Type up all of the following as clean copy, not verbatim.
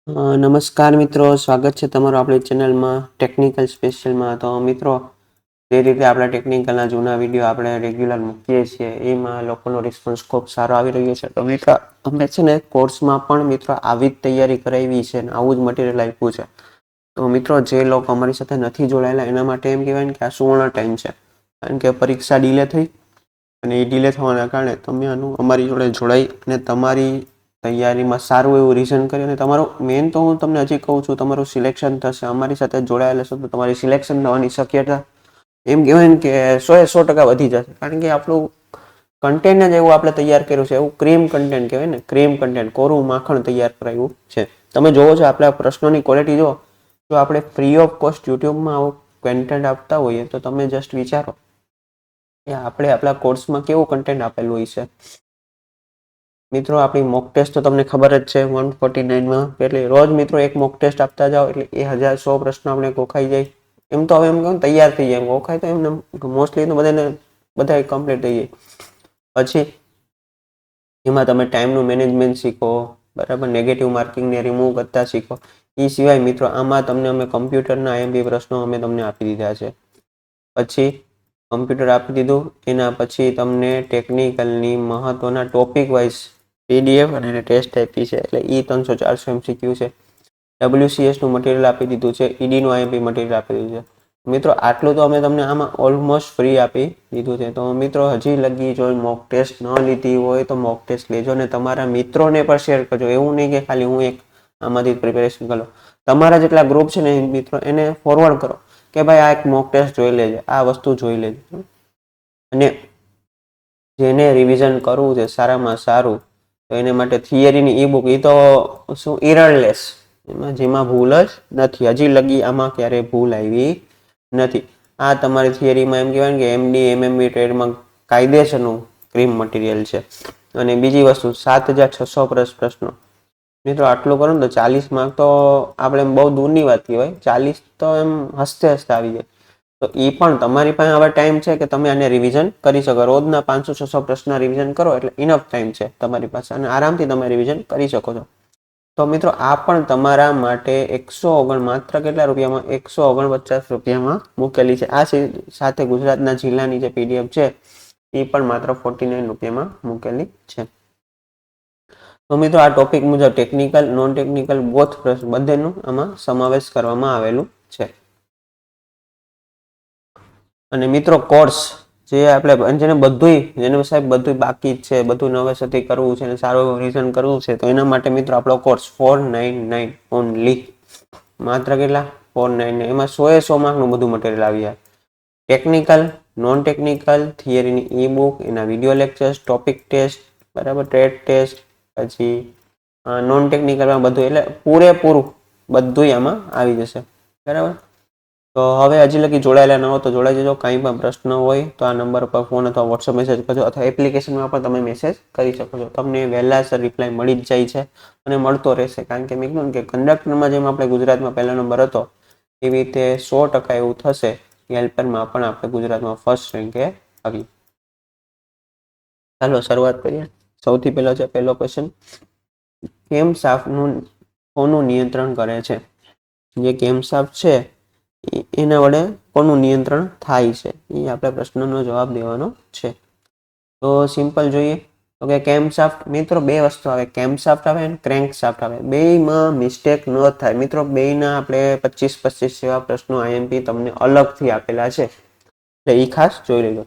નમસ્કાર મિત્રો, સ્વાગત છે તમારું આપણી ચેનલમાં ટેકનિકલ સ્પેશિયલમાં. તો મિત્રો, જે રીતે આપણે ટેકનિકલના જૂના વિડીયો આપણે રેગ્યુલર મૂકીએ છીએ એમાં લોકોનો રિસ્પોન્સ ખૂબ સારો આવી રહ્યો છે. તો મિત્રો, અમે છે ને કોર્સમાં પણ મિત્રો આવી જ તૈયારી કરાવી છે અને આવું જ મટીરિયલ આપ્યું છે. તો મિત્રો, જે લોકો અમારી સાથે નથી જોડાયેલા એના માટે એમ કહેવાય ને કે આ સુવર્ણ ટાઈમ છે. કારણ કે પરીક્ષા ડીલે થઈ અને એ ડીલે થવાના કારણે તમે અમારી જોડે જોડાઈ અને તમારી તૈયારીમાં સારું એવું રિઝન કરી અને તમારું મેઇન તો હું તમને હજી કહું છું, તમારું સિલેક્શન થશે. અમારી સાથે જોડાયેલા છો તો તમારી સિલેક્શન થવાની શક્યતા એમ કહેવાય ને કે 100% વધી જશે. કારણ કે આપણું કન્ટેન્ટ જ એવું આપણે તૈયાર કર્યું છે, એવું ક્રીમ કન્ટેન્ટ કહેવાય ને, ક્રીમ કન્ટેન્ટ, કોરું માખણ તૈયાર કરાયું છે. તમે જોવો છો આપણા પ્રશ્નોની ક્વોલિટી જો આપણે ફ્રી ઓફ કોસ્ટ યુટ્યુબમાં આવું કન્ટેન્ટ આપતા હોઈએ તો તમે જસ્ટ વિચારો કે આપણે આપણા કોર્સમાં કેવું કન્ટેન્ટ આપેલું હોય છે. મિત્રો, આપણી મોક ટેસ્ટ તો તમને ખબર જ છે 149માં, એટલે રોજ મિત્રો એક મોક ટેસ્ટ આપતા જાઓ એટલે 1100 પ્રશ્નો આપણે ગોખાઈ જાય. એમ તો હવે એમ કહું તૈયાર થઈ જાય, ગોખાય તો એમને મોસ્ટલી તો બધા કમ્પ્લીટ થઈ જાય. પછી એમાં તમે ટાઈમનું મેનેજમેન્ટ શીખો, બરાબર, નેગેટિવ માર્કિંગને રિમૂવ કરતા શીખો. એ સિવાય મિત્રો આમાં તમને અમે કમ્પ્યુટરના આઈએમપી પ્રશ્નો અમે તમને આપી દીધા છે. પછી કમ્પ્યુટર આપી દીધું, એના પછી તમને ટેકનિકલની મહત્વના ટોપિક વાઇઝ પીડીએફ અને ટેસ્ટ આપી છે. એટલે એ 300-400 MCQ છે. WCSનું મટીરિયલ આપી દીધું છે, ઈડીનું આઈએમપી મટીરિયલ આપી દીધું છે. મિત્રો, આટલું તો અમે તમને આમાં ઓલમોસ્ટ ફ્રી આપી દીધું છે. તો મિત્રો, હજી લગી જો મોક ટેસ્ટ ન લીધી હોય તો મોક ટેસ્ટ લેજો અને તમારા મિત્રોને પણ શેર કરજો. એવું નહીં કે ખાલી હું એક આમાંથી પ્રિપેરેશન કરો. તમારા જેટલા ગ્રુપ છે ને મિત્રો એને ફોરવર્ડ કરો કે ભાઈ આ એક મોક ટેસ્ટ જોઈ લેજે, આ વસ્તુ જોઈ લેજે. અને જેને રિવિઝન કરવું છે સારામાં સારું, તો એને માટે થિયરીની ઈ બુક, એ તો શું ઇરરલેસ, જેમાં ભૂલ જ નથી. હજી લગી આમાં ક્યારે ભૂલ આવી નથી. આ તમારી થિયરીમાં એમ કહેવાય કે એમડી એમએમબી ટ્રેડમાં કાયદેસરનું ક્રીમ મટીરિયલ છે. અને બીજી વસ્તુ 7600 પ્રશ્નો. મિત્રો, આટલું કરો ને તો 40 માર્ક તો આપણે બહુ દૂરની વાત કહેવાય, 40 તો એમ હસતે હસતે આવી જાય. તો એ પણ તમારી પાસે હવે ટાઈમ છે કે તમે આને રિવિઝન કરી શકો. રોજના 500-600 પ્રશ્ન રિવિઝન કરો એટલે ઇનફ ટાઈમ છે તમારી પાસે અને આરામથી તમે રિવિઝન કરી શકો છો. તો મિત્રો, આ પણ તમારા માટે 149, માત્ર કેટલા રૂપિયામાં? 149 રૂપિયામાં મૂકેલી છે. આ સાથે ગુજરાતના જિલ્લાની જે પીડીએફ છે એ પણ માત્ર 49 રૂપિયામાં મૂકેલી છે. તો મિત્રો, આ ટોપિક મુજબ ટેકનિકલ, નોન ટેકનિકલ બોથ બંનેનું આમાં સમાવેશ કરવામાં આવેલું છે. અને મિત્રો, કોર્સ જે આપણે જેને બધુંય જેને સાહેબ બધું બાકી જ છે, બધું નવેસરથી કરવું છે અને સારું રિવિઝન કરવું છે, તો એના માટે મિત્રો આપણો કોર્સ 499 ઓનલી. માત્ર કેટલા? 499. એમાં 100 માર્કનું બધું મટીરિયલ આવી જાય. ટેકનિકલ, નોન ટેકનિકલ, થિયરીની ઈ બુક, એના વિડીયો લેક્ચર્સ, ટોપિક ટેસ્ટ, બરાબર, ટ્રેડ ટેસ્ટ, પછી નોન ટેકનિકલમાં બધું, એટલે પૂરેપૂરું બધું આમાં આવી જશે. બરાબર. તો હવે હજી લગી જોડાયેલા ન હો તો જોડાઈ જજો. કાંઈ પણ પ્રશ્ન હોય તો આ નંબર પર ફોન અથવા વોટ્સઅપ મેસેજ કરજો, અથવા એપ્લિકેશનમાં પણ તમે મેસેજ કરી શકો છો. તમને વહેલાસર રિપ્લાય મળી જ જાય છે અને મળતો રહેશે. કારણ કે મેં કીધું કે કંડક્ટરમાં જેમ આપણે ગુજરાતમાં પહેલો નંબર હતો, એવી રીતે 100% એવું થશે કે હેલ્પરમાં પણ આપણે ગુજરાતમાં ફર્સ્ટ રેન્કે આવી. ચાલો શરૂઆત કરીએ. સૌથી પહેલો છે પહેલો ક્વેશ્ચન, કેમ સાફનું કોનું નિયંત્રણ કરે છે? જે કેમ સાફ છે એના વડે કોનું નિયંત્રણ થાય છે, એ આપણે પ્રશ્નનો જવાબ દેવાનો છે. તો સિમ્પલ જોઈએ તો કે કેમ સાફ્ટ, મિત્રો બે વસ્તુ આવે, કેમ સાફ્ટ આવે અને ક્રેન્ક સાફ્ટ આવે. બેયમાં મિસ્ટેક ન થાય મિત્રો. બેયના આપણે 25-25 જેવા પ્રશ્નો આઈએમપી તમને અલગથી આપેલા છે, એટલે એ ખાસ જોઈ લેજો.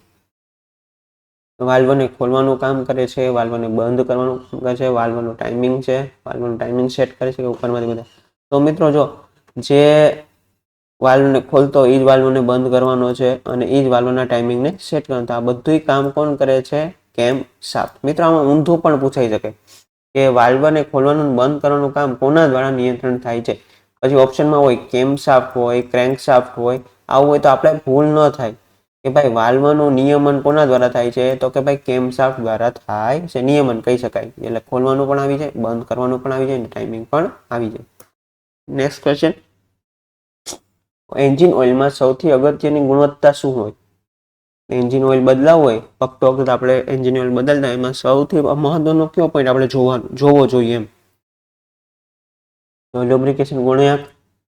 વાલ્વને ખોલવાનું કામ કરે છે, વાલ્વને બંધ કરવાનું કામ કરે છે, વાલ્વનું ટાઈમિંગ છે, વાલ્વનું ટાઈમિંગ સેટ કરે છે કે ઉપરમાંથી બધા. તો મિત્રો જો, જે વાલ્વને ખોલતો એ જ વાલ્વને બંધ કરવાનો છે અને એ જ વાલ્વના ટાઈમિંગને સેટ કરવાનો. તો આ બધું કામ કોણ કરે છે? કેમ સાફ્ટ. મિત્રો, આમાં ઊંધું પણ પૂછાઈ શકે કે વાલ્વને ખોલવાનું બંધ કરવાનું કામ કોના દ્વારા નિયંત્રણ થાય છે. પછી ઓપ્શનમાં હોય કેમ સાફ્ટ હોય, ક્રેન્ક સાફ્ટ હોય. આવું હોય તો આપણે ભૂલ ન થાય કે ભાઈ વાલ્વનું નિયમન કોના દ્વારા થાય છે, તો કે ભાઈ કેમ સાફ્ટ દ્વારા થાય છે. નિયમન કહી શકાય, એટલે ખોલવાનું પણ આવી જાય, બંધ કરવાનું પણ આવી જાય અને ટાઈમિંગ પણ આવી જાય. નેક્સ્ટ ક્વેશ્ચન, એન્જિન ઓઇલમાં સૌથી અગત્યની ગુણવત્તા શું હોય? એન્જિન ઓઇલ બદલાવું હોય, ફક્ત વખત આપણે એન્જિન ઓઇલ બદલતા, એમાં સૌથી મહત્વનો કયો પોઈન્ટ આપણે જોવો જોઈએ એમ? લ્યુબ્રિકેશન ગુણ્યા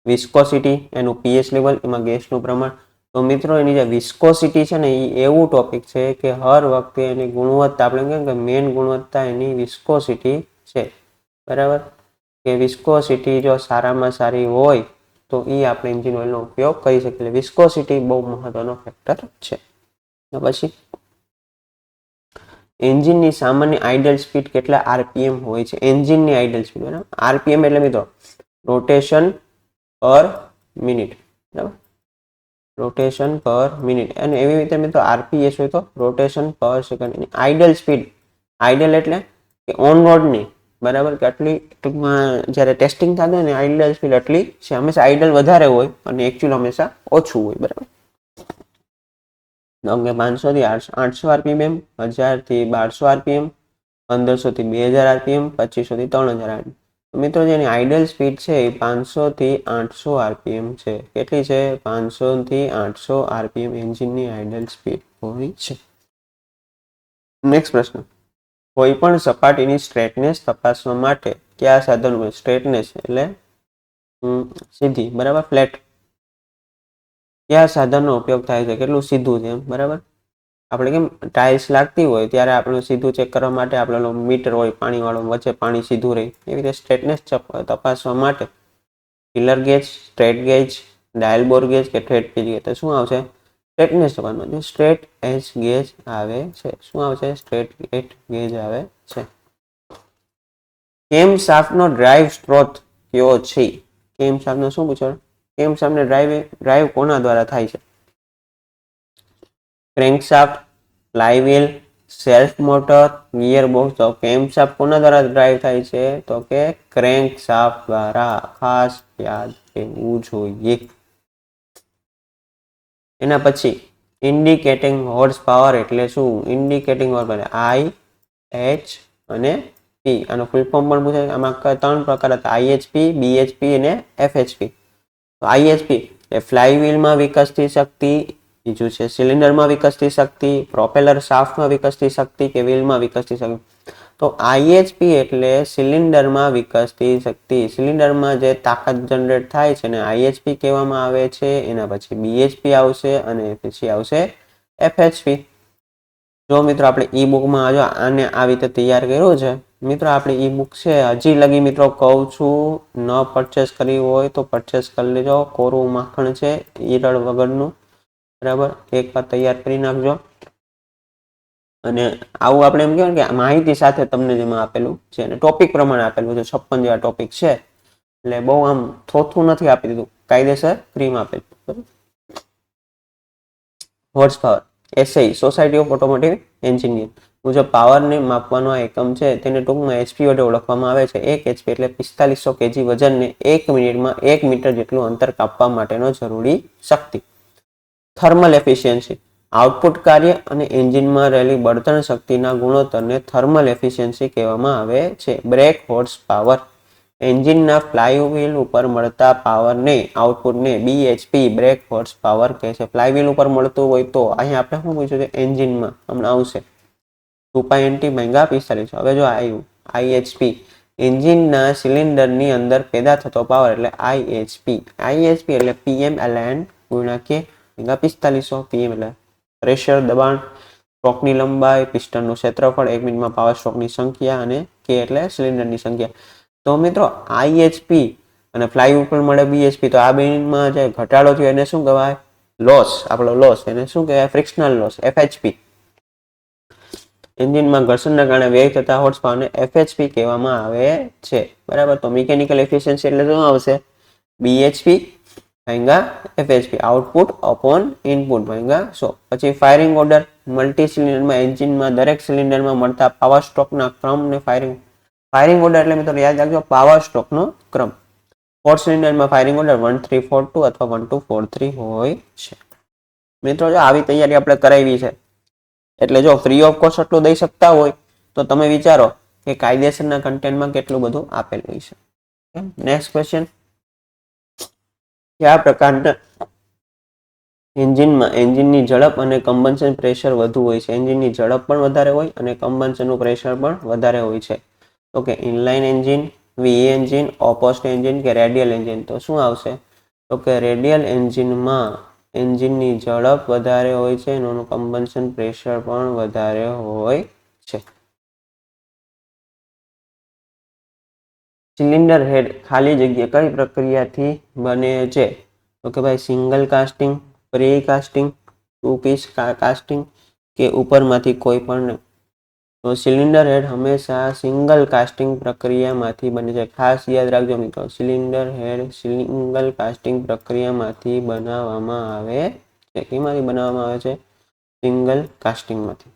વિસ્કોસિટી, એનું પીએચ લેવલ, એમાં ગેસનું પ્રમાણ. તો મિત્રો એની જે વિસ્કોસિટી છે ને એ એવું ટોપિક છે કે હર વખતે એની ગુણવત્તા આપણે કહીએ કે મેઇન ગુણવત્તા એની વિસ્કોસિટી છે. બરાબર, કે વિસ્કોસિટી જો સારામાં સારી હોય તો એ આપણે એન્જિન ઓઇલનો ઉપયોગ કરી શકીએ. એટલે વિસ્કોસિટી બહુ મહત્વનો ફેક્ટર છે. પછી એન્જિનની સામાન્ય આઇડલ સ્પીડ કેટલા આરપીએમ હોય છે? એન્જિનની આઇડલ સ્પીડ, બરાબર. આરપીએમ એટલે મિત્રો રોટેશન પર મિનિટ, બરાબર, રોટેશન પર મિનિટ. અને એવી રીતે મિત્રો આરપીએસ હોય તો રોટેશન પર સેકન્ડ. એની આઇડલ સ્પીડ, આઇડલ એટલે કે ઓન રોડની, બરાબર, કે આટલી ટૂંકમાં જ્યારે ટેસ્ટિંગ થતું હોય ને આઇડલ સ્પીડ આટલી છે. હંમેશા આઇડલ વધારે હોય અને એકચ્યુઅલ હંમેશા ઓછું હોય, બરાબર. 500 થી 800 આરપીએમ, 1000 થી 1200 આરપીએમ, 1500 થી 2000 આરપીએમ, 2500 થી 3000 આરપીએમ. મિત્રો જેની આઇડલ સ્પીડ છે એ 500 થી 800 આરપીએમ છે. કેટલી છે? 500 થી 800 આરપીએમ એન્જિનની આઇડલ સ્પીડ હોય છે. નેક્સ્ટ પ્રશ્ન, કોઈ પણ સપાટીની સ્ટ્રેટનેસ તપાસવા માટે કયા સાધનો? સ્ટ્રેટનેસ એટલે સીધી, બરાબર, ફ્લેટ. કયા સાધનનો ઉપયોગ થાય છે? કેટલું સીધું છે એમ, બરાબર. આપણે કેમ ટાઇલ્સ લાગતી હોય ત્યારે આપણે સીધું ચેક કરવા માટે આપણે મીટર હોય પાણીવાળો, વચ્ચે પાણી સીધું રહે. એવી રીતે સ્ટ્રેટનેસ તપાસવા માટે feeler gauge, straight gauge, dial bore gauge કે થ્રેડ ગેજ. તો શું આવશે? સ્ટ્રેટનેસ તપાસવા સ્ટ્રેટ એજ ગેજ આવે છે. શું આવશે? સ્ટ્રેટ એજ ગેજ આવે છે. કેમ શાફ્ટનો ડ્રાઈવ સ્ત્રોત કયો છે? કેમ શાફ્ટનો શું પૂછો? કેમ શાફ્ટને ડ્રાઈવ કોના દ્વારા થાય છે? Crankshaft, flywheel, self motor, gear box. તો કેમશાફ્ટ કોના દ્વારા ડ્રાઈવ થાય છે? તો કે ક્રેન્કશાફ્ટ દ્વારા. ખાસ યાદ રહેવું જોઈએ. એના પછી ઇન્ડિકેટિંગ હોર્સ પાવર એટલે શું? ઇન્ડિકેટિંગ હોર્સ પાવર આઈ, એચ અને પી. આનો ફૂલ ફોર્મ પણ પૂછે. આમાં 3 પ્રકાર હતા, આઈએચપી, બીએચપી અને એફએચપી. તો આઈએચપી એ ફ્લાયવ્હીલમાં વિકસતી શક્તિ, બીજું છે સિલિન્ડરમાં વિકસતી શક્તિ, પ્રોપેલર શાફ્ટમાં વિકસતી શક્તિ કે વ્હીલમાં વિકસતી શક્તિ. તો આઈએચપી એટલે સિલિન્ડરમાં વિકસતી શક્તિ, સિલિન્ડરમાં જે તાકાત જનરેટ થાય છે ને આઈએચપી કહેવામાં આવે છે. એના પછી બીએચપી આવશે અને પછી આવશે એફએચપી. જો મિત્રો આપણે ઈ બુકમાં જો આને આવી રીતે તૈયાર કર્યું છે. મિત્રો આપણી ઈ બુક છે હજી લગી મિત્રો કહું છું ન પરચેસ કરી હોય તો પરચેસ કરી લેજો. કોરું માખણ છે ઈરળ વગરનું, બરાબર. એક વાર તૈયાર કરી નાખજો. અને આવું આપણે એમ કહેવાય કે માહિતી સાથે તમને જેમાં આપેલું છે અને ટોપિક પ્રમાણે આપેલું છે. 56 જેવા ટોપિક છે એટલે બહુ આમ થોથું નથી આપી દીધું, કાયદેસર ફ્રીમાં આપેલું. Horse power SI, society of automotive engineer મુજબ પાવરને માપવાનો એકમ છે તેને ટૂંકમાં એચપી વડે ઓળખવામાં આવે છે. 1 એચપી એટલે 4500 કેજી વજનને 1 મિનિટમાં 1 મીટર જેટલું અંતર કાપવા માટેનો જરૂરી શક્તિ. થર્મલ એફિશિયન્સી આઉટપુટ કાર્ય અને એન્જિનમાં રહેલી બળતણ શક્તિના ગુણોત્તરને થર્મલ એફિશિયન્સી કહેવામાં આવે છે. બ્રેક હોર્સ પાવર એન્જિનના ફ્લાયવ્હીલ ઉપર મળતા પાવરને આઉટપુટને બીએચપી બ્રેક હોર્સ પાવર કહે છે. ફ્લાયવ્હીલ ઉપર મળતું હોય તો અહીં આપણે શું પૂછ્યું છે? એન્જિનમાં હમણાં આવશે 2π મેગા 45. હવે જો આવ્યું આઈએચપી એન્જિનના સિલિન્ડરની અંદર પેદા થતો પાવર એટલે આઈએચપી. આઈએચપી એટલે પીએમ એલએન ગુણ્યા કે મેગા 4500. પીએમ એટલે પ્રેશર, દબાણ, સ્ટ્રોકની લંબાઈ, પિસ્ટનનું ક્ષેત્રફળ, 1 મિનિટમાં પાવર સ્ટ્રોકની સંખ્યા અને કે એટલે સિલિન્ડરની સંખ્યા. તો મિત્રો આઈએચપી અને ફ્લાય ઉપર મળે બીએચપી. તો આ બેમાં જે ઘટાડો થયો એને શું કહેવાય? લોસ. આપણો લોસ એને શું કહેવાય? Frictional loss, FHP. એન્જિનમાં ઘર્ષણના કારણે વ્યય થતા હોર્સ પાવરને એફએચપી કહેવામાં આવે છે, બરાબર. તો મિકેનિકલ એફિશિયન્સી એટલે શું આવશે? બીએચપી ભાગ્યા એફએચપી, આઉટપુટ અપોન ઇનપુટ ભાગ્યા 100. પછી ફાયરિંગ ઓર્ડર મલ્ટી સિલિન્ડરમાં એન્જિનમાં દરેક સિલિન્ડરમાં મળતા પાવર સ્ટ્રોકના ક્રમને ફાયરિંગ ઓર્ડર એટલે મિત્રો યાદ રાખજો પાવર સ્ટ્રોકનો ક્રમ. 4 સિલિન્ડરમાં ફાયરિંગ ઓર્ડર 1342 અથવા 1243 હોય છે. મિત્રો જો આવી તૈયારી આપણે કરાવી છે એટલે જો ફ્રી ઓફ કોસ્ટ એટલું દઈ શકતા હોય તો તમે વિચારો કે કાયદેસરના કન્ટેન્ટમાં કેટલું બધું આપેલું છે. નેક્સ્ટ ક્વેશ્ચન, કયા પ્રકારના એન્જિનની ઝડપ અને કમ્બન્શન પ્રેશર વધુ હોય છે? એન્જિનની ઝડપ પણ વધારે હોય અને કમ્બન્શનનું પ્રેશર પણ વધારે હોય છે. તો કે inline engine, V engine, opposed engine કે રેડિયલ એન્જિન? તો શું આવશે? તો કે રેડિયલ એન્જિનમાં એન્જિનની ઝડપ વધારે હોય છે, એનું કમ્બન્શન પ્રેશર પણ વધારે હોય છે. સિલિન્ડર હેડ ખાલી જગ્યા કઈ પ્રક્રિયાથી બને છે? તો કે ભાઈ single casting, pre casting, two piece casting કે ઉપરમાંથી કોઈ પણ. તો સિલિન્ડર હેડ હંમેશા સિંગલ કાસ્ટિંગ પ્રક્રિયામાંથી બને છે. ખાસ યાદ રાખજો મિત્રો, સિલિન્ડર હેડ સિંગલ કાસ્ટિંગ પ્રક્રિયામાંથી બનાવવામાં આવે છે. કેમાંથી બનાવવામાં આવે છે? સિંગલ કાસ્ટિંગમાંથી.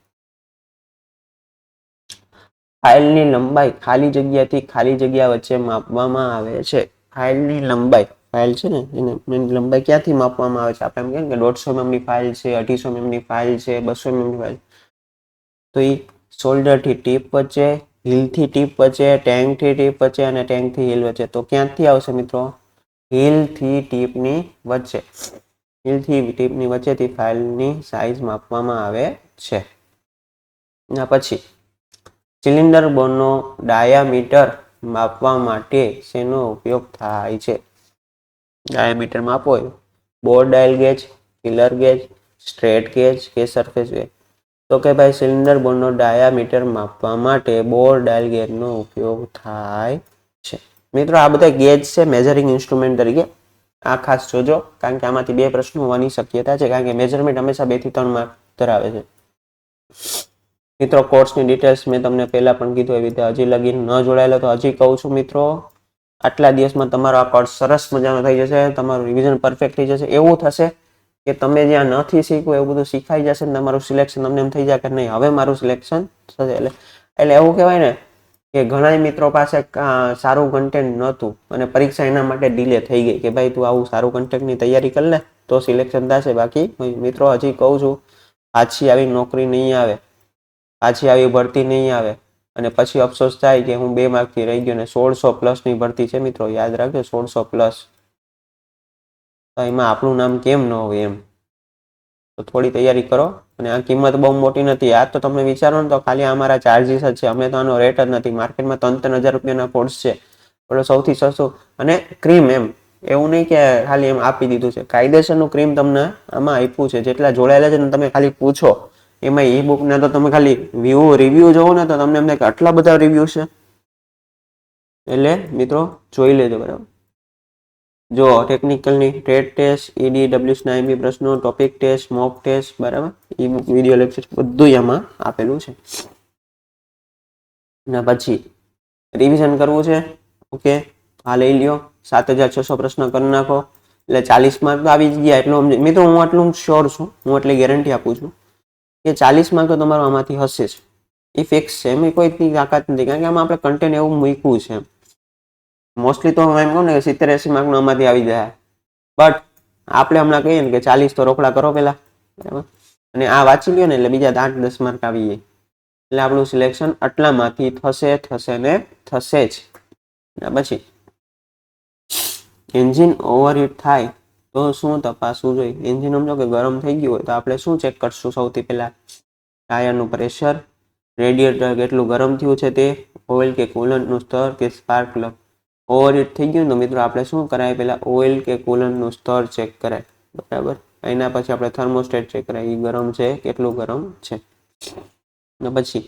ફાઇલની લંબાઈ ખાલી જગ્યાથી ખાલી જગ્યા વચ્ચે માપવામાં આવે છે. ફાઇલની લંબાઈ, ફાઇલ છે ને એની લંબાઈ ક્યાંથી માપવામાં આવે છે? આપણે એમ કહીએ કે 150 mm ની ફાઇલ છે, 250 mm ની ફાઇલ છે, 200 mm ની ફાઇલ. તો એ શોલ્ડરથી ટીપ વચ્ચે, હીલથી ટીપ વચ્ચે, ટેન્કથી ટીપ વચ્ચે અને ટેન્કથી હીલ વચ્ચે. તો ક્યાંથી આવશે મિત્રો? હીલથી ટીપની વચ્ચે. હીલથી ટીપની વચ્ચેથી ફાઇલની સાઇઝ માપવામાં આવે છે. એના પછી સિલિન્ડર બોરનો ડાયામીટર માપવા માટે શેનો ઉપયોગ થાય છે? ડાયામીટર માપવો હોય bore dial gauge, feeler gauge, straight gauge કે સરફેસ ગેજ? તો કે ભાઈ સિલિન્ડર બોરનો ડાયામીટર માપવા માટે બોર ડાયલ ગેજનો ઉપયોગ થાય છે. મિત્રો આ બધા ગેજ છે મેજરિંગ ઇન્સ્ટ્રુમેન્ટ તરીકે. આ ખાસ જોજો, કારણ કે આમાંથી 2 પ્રશ્નો હોવાની શક્યતા છે, કારણ કે મેજરમેન્ટ હંમેશા 2 થી 3 માર્ક ધરાવે છે. મિત્રો કોર્સની ડિટેલ્સ મેં તમને પહેલા પણ કીધું એવી રીતે હજી લગીન ન જોડાયેલો તો હજી કહું છું મિત્રો, આટલા દિવસમાં તમારો આ કોર્સ સરસ મજાનો થઈ જશે. તમારું રિવિઝન પરફેક્ટ થઈ જશે. એવું થશે કે તમે જ્યાં નથી શીખવું એવું બધું શીખાઈ જશે ને તમારું સિલેક્શન તમને એમ થઈ જાય કે નહીં હવે મારું સિલેક્શન થશે. એટલે એવું કહેવાય ને કે ઘણા મિત્રો પાસે સારું કન્ટેન્ટ નહોતું અને પરીક્ષા એના માટે ડિલે થઈ ગઈ કે ભાઈ તું આવું સારું કન્ટેન્ટની તૈયારી કરી લે તો સિલેક્શન થશે. બાકી મિત્રો હજી કહું છું, પાછી આવી નોકરી નહીં આવે, પાછી આવી ભરતી નહીં આવે અને પછી અફસોસ થાય કે હું 2 માર્કથી રહી ગયો. ને 1600+ ની ભરતી છે મિત્રો, યાદ રાખજો 1600+. તો એમાં આપણું નામ કેમ ન હોય એમ. તો થોડી તૈયારી કરો. અને આ કિંમત બહુ મોટી નથી. આ તો તમે વિચારો ને તો ખાલી અમારા ચાર્જીસ જ છે. અમે તો આનો રેટ જ નથી. માર્કેટમાં 3-3 હજાર રૂપિયાના કોર્સ છે. એટલે સૌથી સસ્તું. અને ક્રીમ એમ એવું નહીં કે ખાલી એમ આપી દીધું છે, કાયદેસરનું ક્રીમ તમને આમાં આપ્યું છે. જેટલા જોડાયેલા છે ને તમે ખાલી પૂછો. એમાં ઈ બુકના તો તમે ખાલી રિવ્યૂ જોવો ને તો તમને એમ થાય કે આટલા બધા રિવ્યૂ છે. એટલે મિત્રો જોઈ લેજો બરાબર. જો ટેકનિકલની ટ્રેડ ટેસ્ટ, EDWSના IMP પ્રશ્નો, ટોપિક ટેસ્ટ, મોક ટેસ્ટ બરાબર, ઈ બુક, વિડીયો લેક્ચર બધું આમાં આપેલું છે. અને પછી રિવિઝન કરવું છે. ઓકે, આ લઈ લ્યો. 7600 પ્રશ્ન કરી નાખો એટલે 40 માર્ક તો આવી જ ગયા. એટલું મિત્રો હું આટલું શ્યોર છું, હું એટલી ગેરંટી આપું છું કે 40 માર્ક તો તમારો આમાંથી હશે જ. એ ફિક્સ છે, એમ કોઈ તાકાત નથી, કારણ કે આમાં આપણે કન્ટેન્ટ એવું મૂક્યું છે. મોસ્ટલી તો હું એમ કહું ને કે 70-80 માર્કનું આમાંથી આવી જાય. બટ આપણે હમણાં કહીએ ને કે 40 તો રોકડા કરો પહેલા બરાબર, અને આ વાંચી લ્યો ને એટલે બીજા 8-10 માર્ક આવી જાય. એટલે આપણું સિલેક્શન આટલામાંથી થશે ને થશે જ. પછી એન્જિન ઓવરહીટ થાય તો શું તપાસવું જોઈએ? એન્જિન સમજો કે ગરમ થઈ ગયું હોય તો આપણે શું ચેક કરશું? સૌથી પહેલા ટાયરનું પ્રેશર, રેડિએટર કેટલું ગરમ થયું છે તે, ઓઇલ કે કુલન્ટનું સ્તર કે સ્પાર્ક પ્લગ. ઓવરહીટ થઈ ગયું તો મિત્રો આપણે શું કરાય? પહેલા ઓઇલ કે કુલન્ટનું સ્તર ચેક કરાય બરાબર. એના પછી આપણે થર્મોસ્ટેટ ચેક કરાય, એ ગરમ છે કેટલું ગરમ છે. અને પછી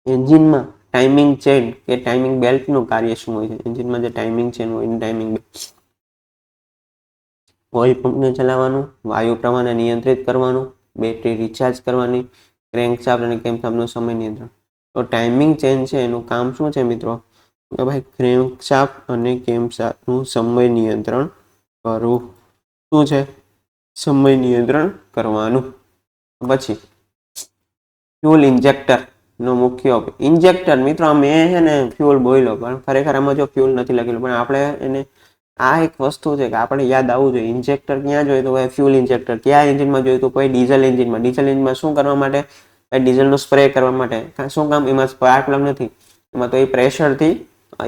એન્જિનમાં ટાઈમિંગ ચેન કે ટાઈમિંગ બેલ્ટનું કાર્ય શું હોય છે? એન્જિનમાં જે ટાઈમિંગ ચેન હોય એની ટાઈમિંગ બેલ્ટ. ઓઇલ પંપને ચલાવવાનું, વાયુ પ્રવાહને નિયંત્રિત કરવાનું, બેટરી રિચાર્જ કરવાની, ક્રેન્કશાફ્ટ અને કેમશાફ્ટનું સમય નિયંત્રણ. તો ટાઈમિંગ ચેન છે એનું કામ શું છે મિત્રો? કે ભાઈ ક્રેન્કશાફ્ટ અને કેમશાફ્ટનું સમય નિયંત્રણ કરવું. શું છે? સમય નિયંત્રણ કરવાનું. પછી ફ્યુલ ઇન્જેક્ટરનો મુખ્ય ઇન્જેક્ટર મિત્રો મેં છે ને ફ્યુલ બોલ્યો પણ ખરેખર આમાં જો ફ્યુલ નથી લખેલું, પણ આપણે એને આ એક વસ્તુ છે કે આપણે યાદ આવવું જોઈએ. ઇન્જેક્ટર ક્યાં જોઈએ તો ફ્યુલ ઇન્જેક્ટર. કયા એન્જિનમાં જોઈએ તો કોઈ ડીઝલ એન્જિનમાં. ડીઝલ એન્જિનમાં શું કરવા માટે? ડીઝલનો સ્પ્રે કરવા માટે. શું કામ? એમાં સ્પાર્ક પ્લગ નથી, એમાં તો એ પ્રેશરથી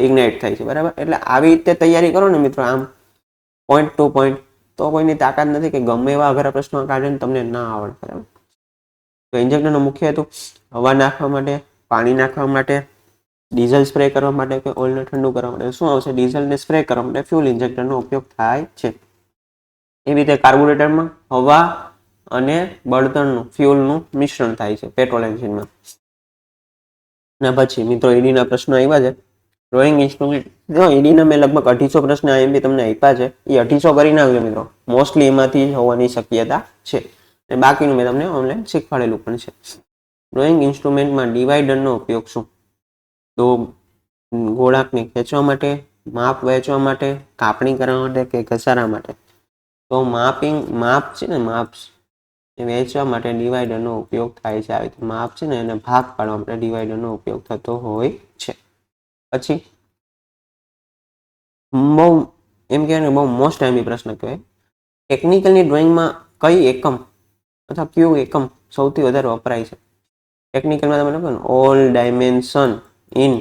ઇગ્નાઇટ થાય છે બરાબર. એટલે આવી રીતે તૈયારી કરો ને મિત્રો, આમ પોઈન્ટ ટુ પોઈન્ટ, તો કોઈની તાકાત નથી કે ગમે એવા અઘરા પ્રશ્નો કાઢે ને તમને ના આવડે બરાબર. તો ઇન્જેક્ટરનો મુખ્ય હેતુ હવા નાખવા માટે, પાણી નાખવા માટે, ડીઝલ સ્પ્રે કરવા માટે કે ઓઇલને ઠંડુ કરવા માટે શું આવશે? ડીઝલને સ્પ્રે કરવા માટે ફ્યુલ ઇન્જેક્ટરનો ઉપયોગ થાય છે. એવી રીતે કાર્બોરેટરમાં હવા અને બળતણનું ફ્યુલનું મિશ્રણ થાય છે પેટ્રોલ એન્જિનમાં. અને પછી મિત્રો ઈડીના પ્રશ્નો આવ્યા છે. ડ્રોઈંગ ઇન્સ્ટ્રુમેન્ટ જો ઈડીના મેં લગભગ 250 પ્રશ્ન IMP તમને આપ્યા છે. એ 250 કરી નાખજો મિત્રો. મોસ્ટલી એમાંથી હોવાની શક્યતા છે. અને બાકીનું મેં તમને ઓનલાઈન શીખવાડેલું પણ છે. ડ્રોઈંગ ઇન્સ્ટ્રુમેન્ટમાં ડિવાઈડરનો ઉપયોગ શું? તો ગોળાકને ખેંચવા માટે, માપ વહેંચવા માટે, કાપણી કરવા માટે કે ઘસારા માટે? તો માપ છે ને માપ વહેંચવા માટે ડિવાઈડરનો ઉપયોગ થાય છે. આવી રીતે માપ છે ને એને ભાગ પાડવા માટે ડિવાઈડરનો ઉપયોગ થતો હોય છે. પછી બહુ એમ કહેવાય ને બહુ મોસ્ટ ટાઈમી પ્રશ્ન કહેવાય. ટેકનિકલની ડ્રોઈંગમાં કઈ એકમ અથવા કયું એકમ સૌથી વધારે વપરાય છે? ટેકનિકલમાં તમે લખો ને ઓલ ડાયમેન્શન ઇન.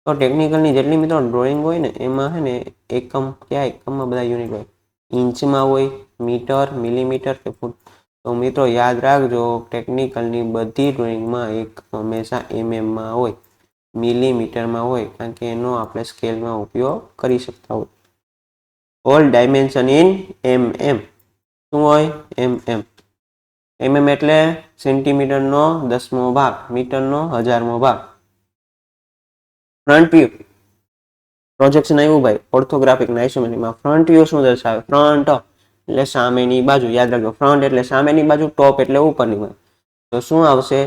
તો ટેકનિકલની જેટલી મિત્રો ડ્રોઈંગ હોય ને એમાં છે ને એકમ કયા એકમમાં બધા યુનિટ હોય? ઇંચમાં હોય, મીટર, મિલીમીટર કે ફૂટ? તો મિત્રો યાદ રાખજો ટેકનિકલની બધી ડ્રોઈંગમાં એક હંમેશા mm હોય, મિલીમીટરમાં હોય, કારણ કે એનો આપણે સ્કેલમાં ઉપયોગ કરી શકતા હોય. All dimension in mm. શું હોય? mm એટલે સેન્ટીમીટરનો 10મો ભાગ, મીટરનો 1000મો ભાગ. ફ્રન્ટ વ્યૂ પ્રોજેક્શન આવ્યું ભાઈ ઓર્થોગ્રાફિક અને આઇસોમેટ્રિકમાં. ફ્રન્ટ વ્યૂ શું દર્શાવે? ફ્રન્ટ એટલે સામેની બાજુ. યાદ રાખજો ફ્રન્ટ એટલે સામેની બાજુ, ટોપ એટલે ઉપરની બાજુ. તો શું આવશે?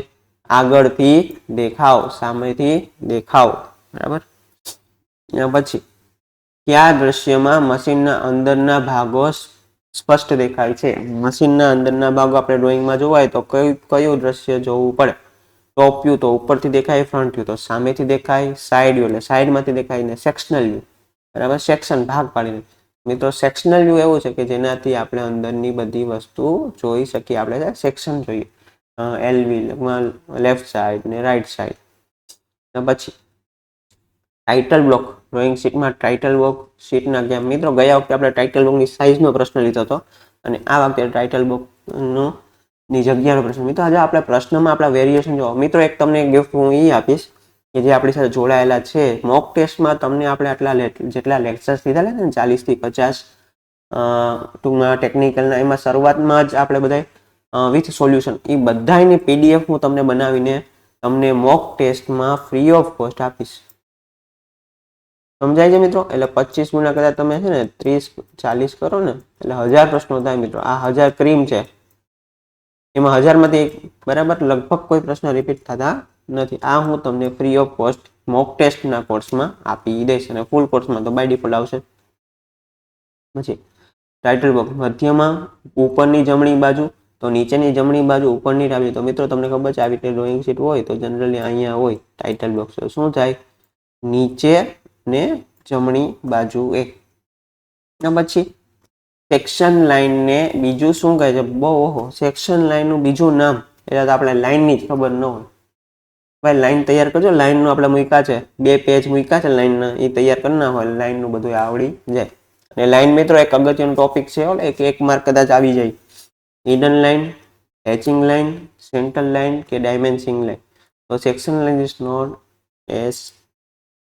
આગળથી દેખાવ, સામેથી દેખાવ. બરાબર. પછી કયા દ્રશ્યમાં મશીનના અંદરના ભાગો સ્પષ્ટ દેખાય છે? મશીનના અંદરના ભાગો આપણે ડ્રોઈંગમાં જોવા હોય તો કયું દ્રશ્ય જોવું પડે? ટોપ વ્યૂ તો ઉપરથી દેખાય, ફ્રન્ટ વ્યૂ તો સામેથી દેખાય, સાઈડ વ્યૂ એટલે સાઈડમાંથી દેખાય, ને સેક્શનલ વ્યૂ બરાબર સેક્શન ભાગ પાડીને. મિત્રો સેક્શનલ વ્યૂ એવું છે કે જેનાથી આપણે અંદરની બધી વસ્તુ જોઈ શકીએ. આપણે સેક્શન જોઈએ LV લેફ્ટ સાઈડ ને રાઈટ સાઈડ. પછી ટાઇટલ બ્લોક ડ્રોઈંગ શીટમાં ટાઇટલ બ્લોક શીટના કેમ મિત્રો ગયા વખતે આપણે ટાઇટલ બ્લોકની સાઇઝનો પ્રશ્ન લીધો હતો અને આ વખતે ટાઇટલ બ્લોકનો ની જગ્યાનો પ્રશ્ન. મિત્રો આજે આપણે પ્રશ્નમાં આપણા વેરિએશન જો મિત્રો એક તમને ગિફ્ટ હું એ આપીશ કે જે આપણી સાથે જોડાયેલા છે. મોક ટેસ્ટમાં તમને આપણે આટલા જેટલા લેક્ચર્સ લીધા ને 40 થી 50 ટૂંકમાં ટેકનિકલના એમાં શરૂઆતમાં જ આપણે બધા વિથ સોલ્યુશન એ બધાની PDF હું તમને બનાવીને તમને મોક ટેસ્ટમાં ફ્રી ઓફ કોસ્ટ આપીશ. સમજાય છે મિત્રો? એટલે 25 ગુણા કદાચ તમે છે ને 30-40 કરો ને એટલે 1000 પ્રશ્નો થાય મિત્રો. આ 1000 ક્રીમ છે એમાં 1000માંથી બરાબર લગભગ કોઈ પ્રશ્ન રિપીટ થતા નથી. આ હું તમને ફ્રી ઓફ કોસ્ટ મોક ટેસ્ટના કોર્સમાં આપી દઈશ અને ફૂલ કોર્સમાં તો બાય ડિફોલ્ટ આવશે. પછી ટાઇટલ બ્લોક મધ્યમાં ઉપરની જમણી બાજુ તો નીચેની જમણી બાજુ ઉપરની ડાબી. તો મિત્રો તમને ખબર છે આવી રીતે ડ્રોઈંગ શીટ હોય તો જનરલી અહીંયા હોય ટાઇટલ બોક્સ. શું થાય? નીચે ને જમણી બાજુ એક. પછી સેક્શન લાઈન ને બીજું શું કહે છે? બહુ સેક્શન લાઈનનું બીજું નામ એટલે આપણે લાઈનની જ ખબર ન હોય. ભાઈ લાઈન તૈયાર કરજો. લાઈનનું આપણે મૂક્યા છે 2 પેજ મૂક્યા છે લાઈનના એ તૈયાર કરી ના હોય લાઈનનું બધું આવડી જાય. અને લાઈન મિત્રો એક અગત્યનો ટોપિક છે એક માર્ક કદાચ આવી જાય. Hidden line, hatching line, centre line કે ડાયમેન્સિંગ લાઈન? તો section line is not as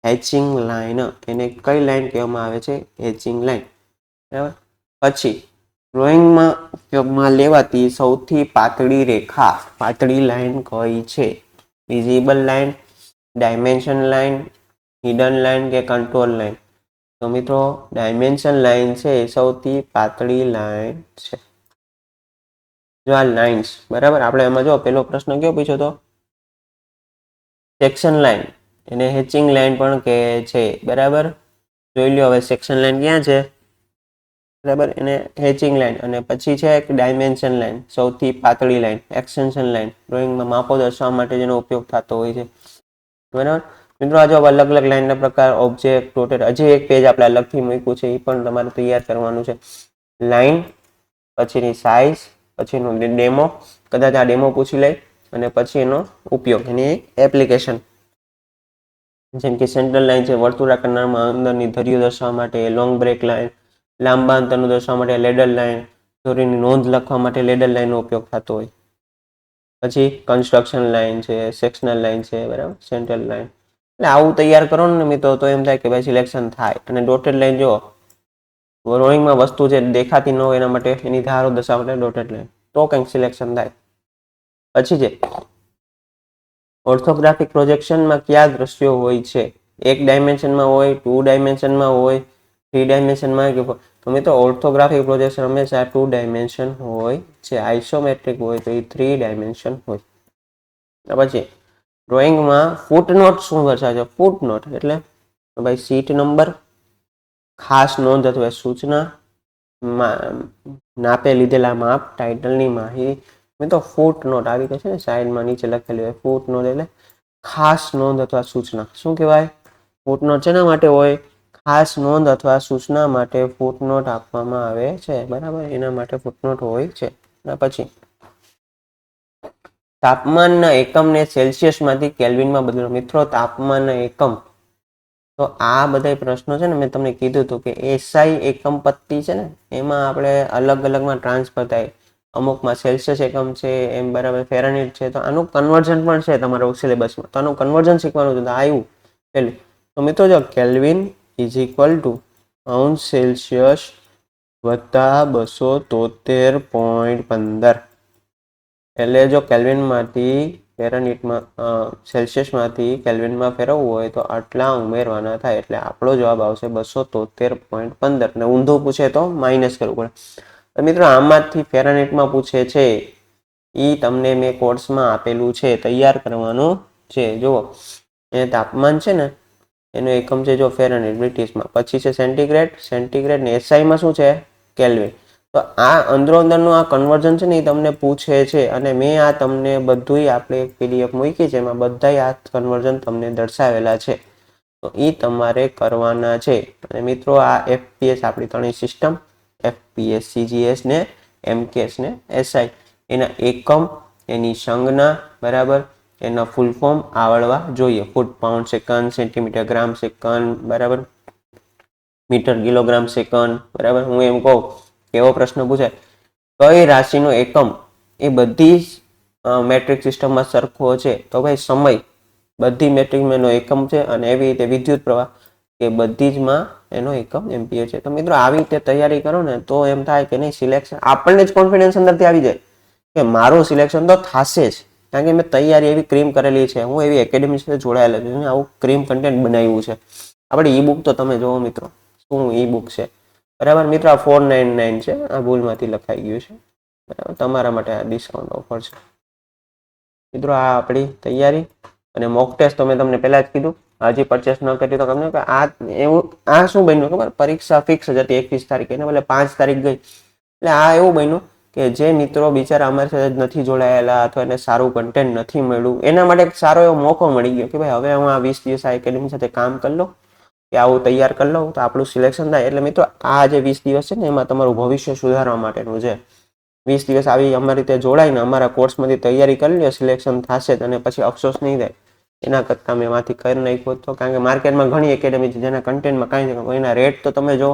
hatching line. એને કઈ લાઈન કહેવામાં આવે છે? Hatching line. બરાબર. પછી ડ્રોઈંગમાં ઉપયોગમાં લેવાતી સૌથી પાતળી રેખા પાતળી લાઈન કઈ છે? Visible line, dimension line, hidden line કે કંટ્રોલ લાઈન? તો મિત્રો ડાયમેન્શન લાઈન છે એ સૌથી પાતળી લાઈન છે. જો આ લાઇન્સ બરાબર આપણે એમાં જો પેલો પ્રશ્ન કયો પૂછ્યો તો સેક્શન લાઈન એને હેચિંગ લાઈન પણ કહે છે. બરાબર. જોઈ લ્યો હવે સેક્શન લાઈન ક્યાં છે? બરાબર એને હેચિંગ લાઈન. અને પછી છે એક ડાયમેન્શન લાઈન સૌથી પાતળી લાઈન, એક્સટેન્શન લાઈન ડ્રોઈંગમાં માપો દર્શાવવા માટે જેનો ઉપયોગ થતો હોય છે. બરાબર મિત્રો આ જો અલગ અલગ લાઈનના પ્રકાર ઓબ્જેક્ટ રોટેટ હજી એક પેજ આપણે અલગથી મૂક્યું છે એ પણ તમારે તૈયાર કરવાનું છે. લાઈન પછીની સાઇઝ પછીનું ડેમો કદાચ આ ડેમો પૂછી લે અને પછી એનો ઉપયોગ એની એપ્લિકેશન જેમ કે સેન્ટ્રલ લાઈન છે વર્તુળાકારમાં અંદરની ધરીઓ દર્શાવવા માટે, લોંગ બ્રેક લાઈન લાંબા અંતરનું દર્શાવવા માટે લેડર લાઈન, દોરીની નોંધ લખવા માટે લેડર લાઈનનો ઉપયોગ થતો હોય. પછી કન્સ્ટ્રક્શન લાઈન છે, સેક્શનલ લાઈન છે, બરાબર, સેન્ટ્રલ લાઈન. એટલે આવું તૈયાર કરો ને મિત્રો તો એમ થાય કે ભાઈ સિલેક્શન થાય. અને ડોટેડ લાઈન જો ડ્રોઈંગમાં વસ્તુ જે દેખાતી ન હોય એના માટે એની ધારો દર્શાવવા માટે ડોટેડ લાઈન, તો કંઈક સિલેક્શન થાય. પછી છે ઓર્થોગ્રાફિક પ્રોજેક્શનમાં કયા દ્રશ્યો હોય છે? એક ડાયમેન્શનમાં હોય, 2 ડાયમેન્શનમાં હોય, 3 ડાયમેન્શનમાં કે તો મિત્રો ઓર્થોગ્રાફિક પ્રોજેક્શન હંમેશા 2 ડાયમેન્શન હોય છે. આઇસોમેટ્રિક હોય તો એ 3 ડાયમેન્શન હોય. પછી ડ્રોઈંગમાં ફૂટનોટ શું દર્શાવે છે? ફૂટનોટ એટલે ભાઈ સીટ નંબર, ખાસ નોંધ અથવા સૂચના, નાપે લીધેલા માપ, ટાઇટલની માહિતી. મિત્રો ફૂટનોટ આવી ગઈ છે ને સાઈડમાં નીચે લખેલી હોય ફૂટનોટ એટલે ખાસ નોંધ અથવા સૂચના. શું કહેવાય? ફૂટનોટ શેના માટે હોય? ખાસ નોંધ અથવા સૂચના માટે ફૂટનોટ આપવામાં આવે છે, બરાબર, એના માટે ફૂટનોટ હોય છે. પછી તાપમાનના એકમને સેલ્સિયસમાંથી કેલ્વિનમાં બદલો. મિત્રો તાપમાનના એકમ, તો આ બધા પ્રશ્નો છે ને મેં તમને કીધું હતું કે એસઆઈ એકમ પત્તી છે ને એમાં આપણે અલગ અલગમાં ટ્રાન્સફર થાય. અમુકમાં સેલ્સિયસ એકમ છે, એમ બરાબર ફેરનહીટ છે, તો આનું કન્વર્ઝન પણ છે તમારા સિલેબસમાં. તો આનું કન્વર્ઝન શીખવાનું છે. તો આવ્યું પેલું તો મિત્રો જો કેલ્વિન ઇઝ ઇક્વલ ટુ અંશ સેલ્સિયસ વત્તા 273.15. એટલે જો કેલ્વિનમાંથી ફેરનહીટમાં સેલ્સિયસમાંથી કેલ્વિનમાં ફેરવવું હોય તો આટલા ઉમેરવાના થાય. એટલે આપણો જવાબ આવશે 273.15. અને ઊંધું પૂછે તો માઇનસ કરવું પડે. મિત્રો આમાંથી ફેરનહીટમાં પૂછે છે એ તમને મેં કોર્સમાં આપેલું છે, તૈયાર કરવાનું છે. જુઓ એ તાપમાન છે ને એનો એકમ છે જો ફેરનહીટ બ્રિટિશમાં, પછી છે સેન્ટીગ્રેડ, સેન્ટીગ્રેડ ને એસઆઈમાં શું છે? કેલ્વિન. તો આ અંદરો અંદરનું આ કન્વર્ઝન છે ને એ તમને પૂછે છે. અને મેં આ તમને બધુંય આપણે એક પીડીએફ મૂકી છે એમાં બધાય આ કન્વર્ઝન તમને દર્શાવેલા છે. તો એ તમારે કરવાના છે. અને મિત્રો આ એફપીએસ આપણી ત્રણેય સિસ્ટમ, એફપીએસ, સીજીએસ ને એમકેએસ ને એસઆઈ, એના એકમ, એની સંજ્ઞા, બરાબર, એના ફૂલ ફોર્મ આવડવા જોઈએ. ફૂટ, પાઉન્ડ, સેકન્ડ, સેન્ટીમીટર, ગ્રામ, સેકન્ડ, બરાબર, મીટર, કિલોગ્રામ, સેકન્ડ, બરાબર. હું એમ કહું કેવો પ્રશ્ન પૂછાય, કઈ રાશિનો એકમ એ બધી મેટ્રિક સિસ્ટમમાં સરખો છે? તો ભાઈ સમય બધી મેટ્રિકમાં એનો એકમ છે. અને એવી રીતે વિદ્યુત પ્રવાહ કે બધી જમાં એનો એકમ એમ્પિયર છે. તો મિત્રો આવી રીતે તૈયારી કરો ને તો એમ થાય કે નહીં સિલેક્શન, આપણને જ કોન્ફિડન્સ અંદરથી આવી જાય કે મારું સિલેક્શન તો થશે જ. કારણ કે મેં તૈયારી એવી ક્રીમ કરેલી છે, હું એવી એકેડેમી સાથે જોડાયેલો છું, આવું ક્રીમ કન્ટેન્ટ બનાવ્યું છે. આપણે ઈ બુક તો તમે જોવો મિત્રો, શું ઈ બુક છે, બરાબર. મિત્રો આ 499 છે, આ ભૂલમાંથી લખાઈ ગયું છે, બરાબર. તમારા માટે આ ડિસ્કાઉન્ટ ઓફર છે. મિત્રો આ આપણી તૈયારી. અને મોક ટેસ્ટ તો મેં તમને પહેલા જ કીધું, હજી પરચેસ ન કરી તો તમને આ એવું આ શું બન્યું ખબર, પરીક્ષા ફિક્સ જ હતી 21 તારીખે, એને બદલે 5 તારીખ ગઈ. એટલે આ એવું બન્યું કે જે મિત્રો બિચારા અમારી સાથે નથી જોડાયેલા અથવા એને સારું કન્ટેન્ટ નથી મળ્યું એના માટે એક સારો એવો મોકો મળી ગયો કે ભાઈ હવે હું આ 20 દિવસ આ એકેડેમી સાથે કામ કરી લઉં કે આવું તૈયાર કરી લઉં તો આપણું સિલેક્શન થાય. એટલે મિત્રો આ જે 20 દિવસ છે ને એમાં તમારું ભવિષ્ય સુધારવા માટેનું છે. 20 દિવસ આવી અમારી રીતે જોડાઈને અમારા કોર્સમાંથી તૈયારી કરી લો, સિલેક્શન થશે જ અને પછી અફસોસ નહીં થાય. એના કરતાં મેં એમાંથી કરી નાખ્યું હતો. કારણ કે માર્કેટમાં ઘણી એકેડેમી છે જેના કન્ટેન્ટમાં કાંઈ નથી, એના રેટ તો તમે જો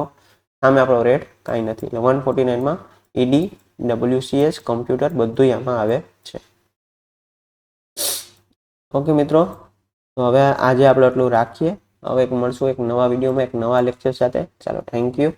સામે આપણો રેટ કાંઈ નથી. એટલે 149માં ઈડી, WCS, કમ્પ્યુટર બધું આમાં આવે છે. ઓકે મિત્રો, તો હવે આજે આપણે એટલું રાખીએ. હવે મળશું એક નવા વિડીયોમાં એક નવા લેક્ચર સાથે. ચાલો, થેન્ક યુ.